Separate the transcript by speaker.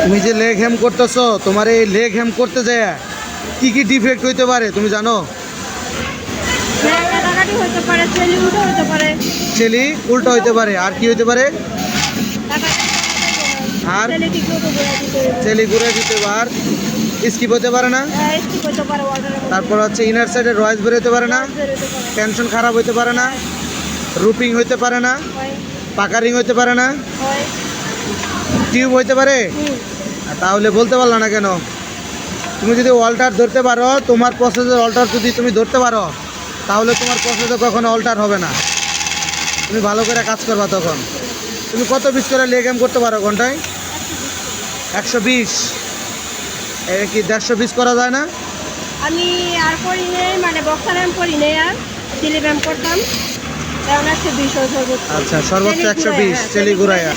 Speaker 1: তুমি যে লেগ হ্যাম করতেছো, তোমার এই লেগ হ্যাম করতে যায় কি কি ডিফেক্ট হইতে পারে তুমি জানো? চেলি উল্টো হইতে পারে, আর কি হইতে পারে? আর চেলি ঘুরে দিতে পার, স্কিপ হতে পারে না। তারপর হচ্ছে ইনার সাইডে রয়েস বের হইতে পারে না, টেনশন খারাপ হইতে পারে না, রুপিং হইতে পারে না, পাকারিং হইতে পারে না, টিউব হইতে পারে। তাহলে বলতে পারলো না কেন? তুমি যদি অল্টার ধরতে পারো, তোমার প্রসেসর অল্টার যদি তুমি ধরতে পারো, তাহলে তোমার প্রসেসর কখনো অল্টার হবে না। তুমি ভালো করে কাজ করবা তখন। তুমি কত পিস করে লেগ হ্যাম করতে পারো ঘন্টায়? 120। কি 150 পিস করা যায় না?
Speaker 2: আমি আর করি নেই, মানে বক্সার হ্যাম করি নেই, আর সিলিপ হ্যাম করতাম। এখন 120
Speaker 1: আচ্ছা, সর্বোচ্চ 120 চেলি ঘুরাইয়া।